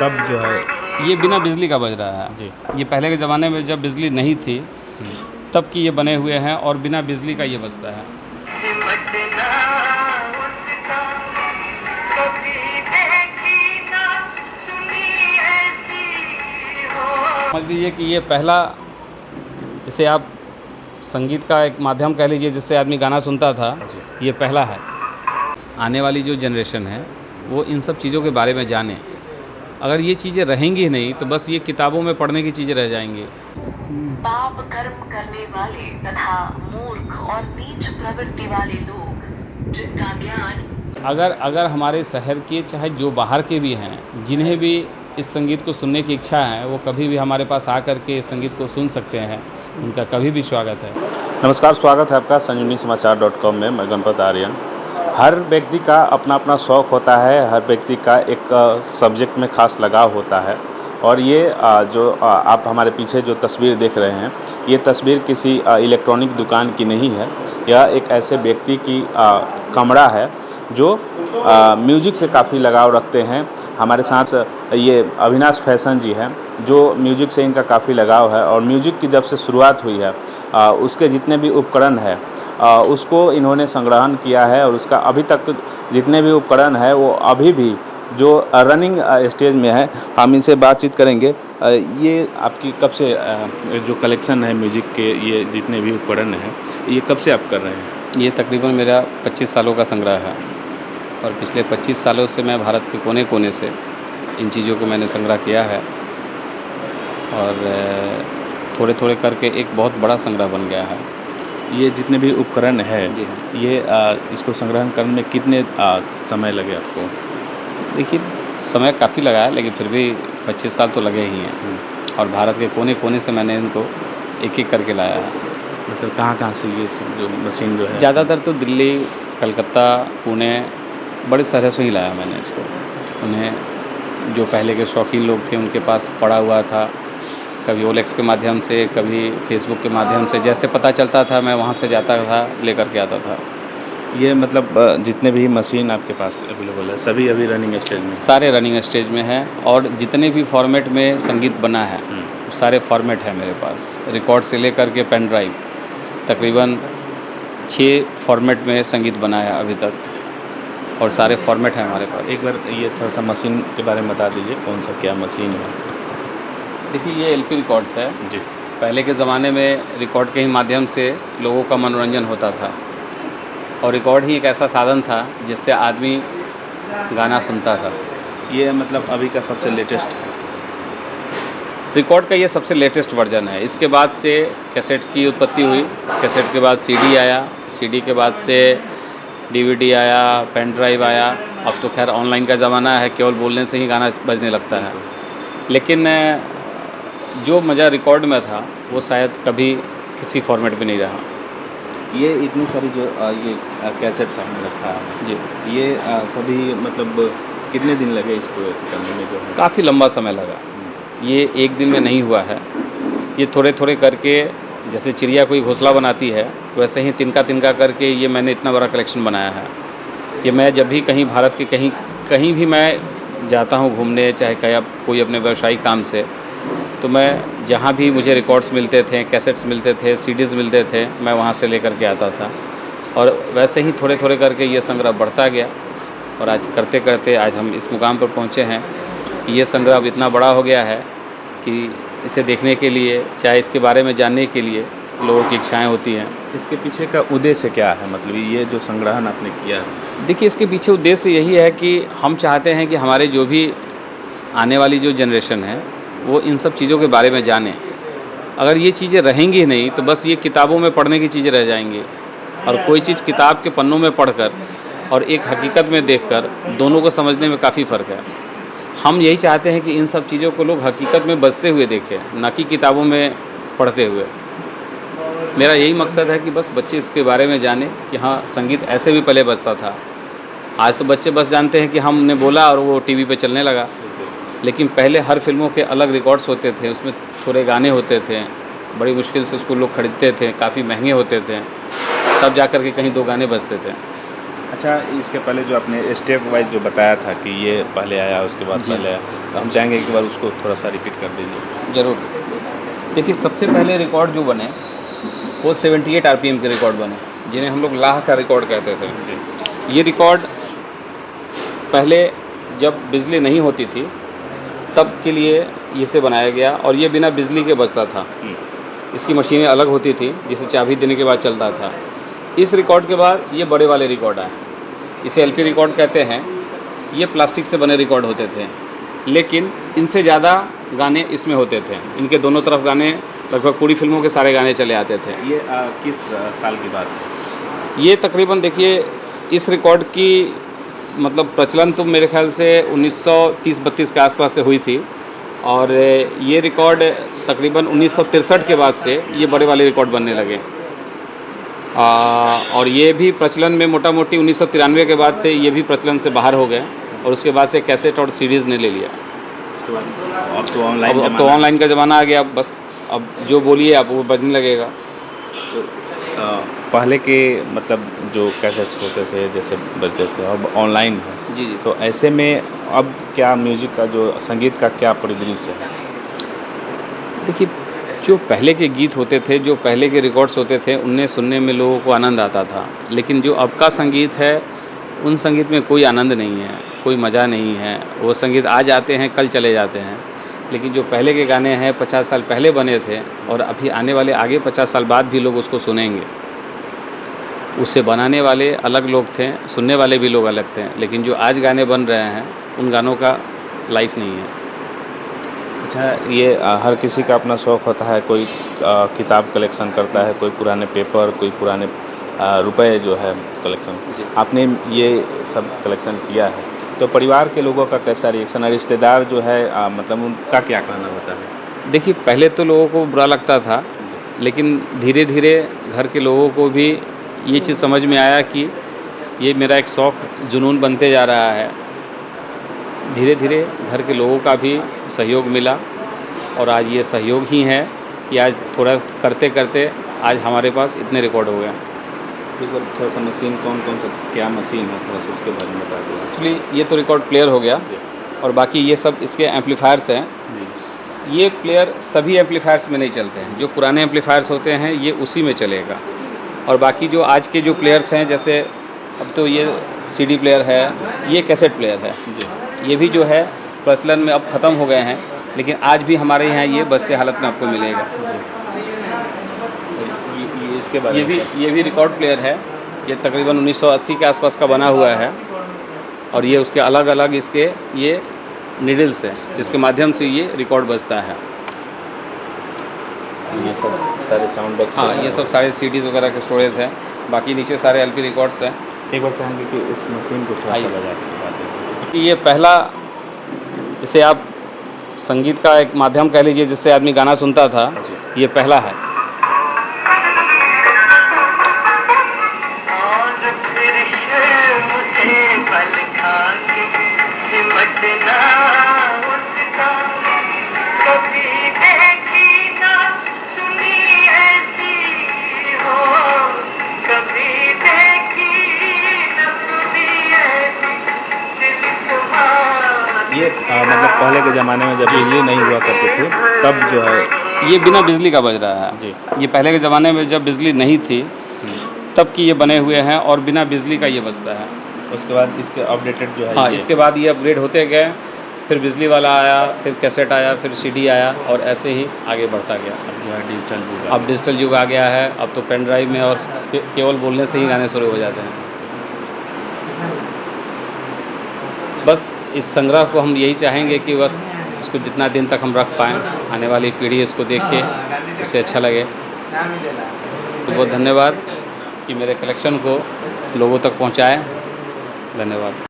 तब जो है ये बिना बिजली का बज रहा है जी। ये पहले के ज़माने में जब बिजली नहीं थी तब की ये बने हुए हैं और बिना बिजली का ये बजता है। समझ लीजिए कि ये पहला, इसे आप संगीत का एक माध्यम कह लीजिए जिससे आदमी गाना सुनता था, ये पहला है। आने वाली जो जनरेशन है वो इन सब चीज़ों के बारे में जाने। अगर ये चीज़ें रहेंगी नहीं तो बस ये किताबों में पढ़ने की चीज़ें रह जाएंगी। पाप कर्म करने वाले तथा मूर्ख और नीच प्रवृत्ति वाले लोग जिनका ज्ञान अगर हमारे शहर के चाहे जो बाहर के भी हैं, जिन्हें भी इस संगीत को सुनने की इच्छा है, वो कभी भी हमारे पास आकर के इस संगीत को सुन सकते हैं। उनका कभी भी स्वागत है। नमस्कार, स्वागत है आपका संजीवनीसमाचार.com में। मैं गणपत आर्यन। हर व्यक्ति का अपना अपना शौक़ होता है, हर व्यक्ति का एक सब्जेक्ट में खास लगाव होता है। और ये जो आप हमारे पीछे जो तस्वीर देख रहे हैं, ये तस्वीर किसी इलेक्ट्रॉनिक दुकान की नहीं है। यह एक ऐसे व्यक्ति की कमरा है जो म्यूजिक से काफ़ी लगाव रखते हैं। हमारे साथ ये अविनाश फैशन जी हैं, जो म्यूजिक से इनका काफ़ी लगाव है और म्यूजिक की जब से शुरुआत हुई है उसके जितने भी उपकरण हैं उसको इन्होंने संग्रहण किया है और उसका अभी तक जितने भी उपकरण है वो अभी भी जो रनिंग स्टेज में है। हम इनसे बातचीत करेंगे। ये आपकी कब से जो कलेक्शन है म्यूजिक के, ये जितने भी उपकरण हैं, ये कब से आप कर रहे हैं? ये तकरीबन मेरा 25 सालों का संग्रह है और पिछले 25 सालों से मैं भारत के कोने कोने से इन चीज़ों को मैंने संग्रह किया है और थोड़े थोड़े करके एक बहुत बड़ा संग्रह बन गया है। ये जितने भी उपकरण है, जी हाँ। ये इसको संग्रहण करने में कितने समय लगे आपको? देखिए, समय काफ़ी लगा है लेकिन फिर भी 25 साल तो लगे ही हैं और भारत के कोने कोने से मैंने इनको एक एक करके लाया है। मतलब कहाँ से ये सब जो मशीन जो है? ज़्यादातर तो दिल्ली, कलकत्ता, पुणे, बड़े शहरों से ही लाया मैंने इसको। उन्हें जो पहले के शौकीन लोग थे उनके पास पड़ा हुआ था, कभी ओलेक्स के माध्यम से, कभी फेसबुक के माध्यम से, जैसे पता चलता था मैं वहाँ से जाता था, लेकर के आता था। ये मतलब जितने भी मशीन आपके पास अवेलेबल है सभी अभी रनिंग स्टेज में? सारे रनिंग स्टेज में हैं और जितने भी फॉर्मेट में संगीत बना है सारे फॉर्मेट है मेरे पास। रिकॉर्ड से लेकर के पेन ड्राइव तकरीबन 6 फॉर्मेट में संगीत बना है अभी तक और सारे फॉर्मेट हैं हमारे पास। एक बार ये थोड़ा सा मशीन के बारे में बता दीजिए, कौन सा क्या मशीन है? देखिए, ये एलपी रिकॉर्ड्स है जी। पहले के ज़माने में रिकॉर्ड के ही माध्यम से लोगों का मनोरंजन होता था और रिकॉर्ड ही एक ऐसा साधन था जिससे आदमी गाना सुनता था। ये मतलब अभी का सबसे लेटेस्ट है? रिकॉर्ड का ये सबसे लेटेस्ट वर्जन है। इसके बाद से कैसेट की उत्पत्ति हुई, कैसेट के बाद सीडी आया, सीडी के बाद से डीवीडी आया, पेन ड्राइव आया। अब तो खैर ऑनलाइन का ज़माना है, केवल बोलने से ही गाना बजने लगता है। लेकिन जो मज़ा रिकॉर्ड में था वो शायद कभी किसी फॉर्मेट में नहीं रहा। ये इतनी सारी जो ये कैसेट्स आपने रखा है जी, ये सभी मतलब कितने दिन लगे इसको करने में जो है? काफ़ी लंबा समय लगा। ये एक दिन में नहीं हुआ है। ये थोड़े थोड़े करके, जैसे चिड़िया कोई घोंसला बनाती है वैसे ही तिनका तिनका करके ये मैंने इतना बड़ा कलेक्शन बनाया है। ये मैं जब भी कहीं भारत के कहीं भी मैं जाता हूँ घूमने, चाहे कहीं कोई अपने व्यवसायिक काम से, तो मैं जहाँ भी मुझे रिकॉर्ड्स मिलते थे, कैसेट्स मिलते थे, सीडीज़ मिलते थे, मैं वहाँ से लेकर के आता था और वैसे ही थोड़े थोड़े करके ये संग्रह बढ़ता गया और आज करते करते आज हम इस मुकाम पर पहुँचे हैं कि ये संग्रह अब इतना बड़ा हो गया है कि इसे देखने के लिए, चाहे इसके बारे में जानने के लिए लोगों की इच्छाएं होती हैं। इसके पीछे का उद्देश्य क्या है? मतलब ये जो संग्रहण आपने किया है? देखिए, इसके पीछे उद्देश्य यही है कि हम चाहते हैं कि हमारे जो भी आने वाली जो जनरेशन है वो इन सब चीज़ों के बारे में जाने। अगर ये चीज़ें रहेंगी नहीं तो बस ये किताबों में पढ़ने की चीज़ें रह जाएंगी और कोई चीज़ किताब के पन्नों में पढ़कर और एक हकीकत में देखकर दोनों को समझने में काफ़ी फ़र्क है। हम यही चाहते हैं कि इन सब चीज़ों को लोग हकीकत में बजते हुए देखें, ना कि किताबों में पढ़ते हुए। मेरा यही मकसद है कि बस बच्चे इसके बारे में जाने कि हाँ, संगीत ऐसे भी पहले बजता था। आज तो बच्चे बस जानते हैं कि हमने बोला और वो टीवी पे चलने लगा, लेकिन पहले हर फिल्मों के अलग रिकॉर्ड्स होते थे, उसमें थोड़े गाने होते थे, बड़ी मुश्किल से उसको लोग खरीदते थे, काफ़ी महंगे होते थे, तब जा कर के कहीं 2 गाने बजते थे। अच्छा, इसके पहले जो आपने स्टेप वाइज जो बताया था कि ये पहले आया उसके बाद जी। पहले आया, तो हम चाहेंगे एक बार उसको थोड़ा सा रिपीट कर दीजिए। ज़रूर। देखिए, सबसे पहले रिकॉर्ड जो बने वो 78 आरपीएम के रिकॉर्ड बने, जिन्हें हम लोग लाह का रिकॉर्ड कहते थे। जी। ये रिकॉर्ड पहले जब बिजली नहीं होती थी तब के लिए इसे बनाया गया, और ये बिना बिजली के बजता था। इसकी मशीनें अलग होती थी जिसे चाबी देने के बाद चलता था। इस रिकॉर्ड के बाद ये बड़े वाले रिकॉर्ड आए, इसे एलपी रिकॉर्ड कहते हैं। ये प्लास्टिक से बने रिकॉर्ड होते थे, लेकिन इनसे ज़्यादा गाने इसमें होते थे। इनके दोनों तरफ गाने, लगभग पूरी फिल्मों के सारे गाने चले आते थे। ये किस साल की बात है? ये तकरीबन देखिए, इस रिकॉर्ड की मतलब प्रचलन तो मेरे ख्याल से 1930-32 के आसपास से हुई थी, और ये रिकॉर्ड तकरीबन 1963 के बाद से ये बड़े वाले रिकॉर्ड बनने लगे। और ये भी प्रचलन में मोटा मोटी 1993 के बाद से ये भी प्रचलन से बाहर हो गए, और उसके बाद से कैसेट और सीडीज़ ने ले लिया। उसके बाद अब तो ऑनलाइन अब तो ऑनलाइन का ज़माना आ गया, बस अब जो बोलिए आप वो बजने लगेगा। तो पहले के मतलब जो कैसेट्स होते थे जैसे बजते थे, अब ऑनलाइन है। जी जी। तो ऐसे में अब क्या म्यूज़िक का जो संगीत का क्या परिदृश्य है? देखिए, जो पहले के गीत होते थे, जो पहले के रिकॉर्ड्स होते थे, उन्हें सुनने में लोगों को आनंद आता था। लेकिन जो अब का संगीत है, उन संगीत में कोई आनंद नहीं है, कोई मज़ा नहीं है। वो संगीत आज आते हैं, कल चले जाते हैं। लेकिन जो पहले के गाने हैं, 50 साल पहले बने थे, और अभी आने वाले आगे 50 साल बाद भी लोग उसको सुनेंगे। उसे बनाने वाले अलग लोग थे, सुनने वाले भी लोग अलग थे। लेकिन जो आज गाने बन रहे हैं, उन गानों का लाइफ नहीं है। अच्छा, ये हर किसी का अपना शौक़ होता है। कोई किताब कलेक्शन करता है, कोई पुराने पेपर, कोई पुराने रुपए जो है कलेक्शन। आपने ये सब कलेक्शन किया है, तो परिवार के लोगों का कैसा रिएक्शन है? रिश्तेदार जो है मतलब उनका क्या कहना होता है? देखिए, पहले तो लोगों को बुरा लगता था, लेकिन धीरे धीरे घर के लोगों को भी ये चीज़ समझ में आया कि ये मेरा एक शौक़ जुनून बनते जा रहा है। धीरे धीरे घर के लोगों का भी सहयोग मिला, और आज ये सहयोग ही है कि आज थोड़ा करते करते आज हमारे पास इतने रिकॉर्ड हो गए। एक बार थोड़ा सा मशीन कौन से क्या मशीन है, थोड़ा सा उसके बारे में बता दीजिए। एक्चुअली ये तो रिकॉर्ड प्लेयर हो गया, और बाकी ये सब इसके एम्पलीफायर्स हैं। ये प्लेयर सभी एम्पलीफायर्स में नहीं चलते हैं। जो पुराने एम्पलीफायर्स होते हैं ये उसी में चलेगा, और बाकी जो आज के जो प्लेयर्स हैं, जैसे अब तो ये सीडी प्लेयर है, ये कैसेट प्लेयर है, ये भी जो है प्रचलन में अब ख़त्म हो गए हैं, लेकिन आज भी हमारे यहाँ ये बजते हालत में आपको मिलेगा। इसके बारे में ये भी रिकॉर्ड प्लेयर है। ये तकरीबन 1980 के आसपास का बना हुआ है, और ये उसके अलग अलग इसके ये नीडल्स हैं, जिसके माध्यम से ये रिकॉर्ड बजता है। ये सब सारे साउंड बॉक्स। हाँ, ये सब सारे सीडीज़ वगैरह के स्टोरेज हैं। बाकी नीचे सारे एलपी रिकॉर्ड्स हैं। एक बार चाहेंगे कि उस मशीन को थोड़ा सा बजा के बता दें। ये पहला, इसे आप संगीत का एक माध्यम कह लीजिए जिससे आदमी गाना सुनता था, ये पहला है। ये मतलब पहले के ज़माने में जब बिजली नहीं हुआ करती थी तब जो है ये बिना बिजली का बज रहा है जी। ये पहले के ज़माने में जब बिजली नहीं थी तब की ये बने हुए हैं, और बिना बिजली का ये बजता है। उसके बाद इसके अपडेटेड जो है हाँ, इसके बाद ये अपग्रेड होते गए, फिर बिजली वाला आया, फिर कैसेट आया, फिर सीडी आया, और ऐसे ही आगे बढ़ता गया। अब जो है डिजिटल युग अब डिजिटल युग आ गया है। अब तो पेन ड्राइव में और केवल बोलने से ही गाने शुरू हो जाते हैं। बस इस संग्रह को हम यही चाहेंगे कि बस इसको जितना दिन तक हम रख पाएँ, आने वाली पीढ़ी इसको देखे, उसे अच्छा लगे। तो बहुत धन्यवाद कि मेरे कलेक्शन को लोगों तक पहुँचाएँ। धन्यवाद।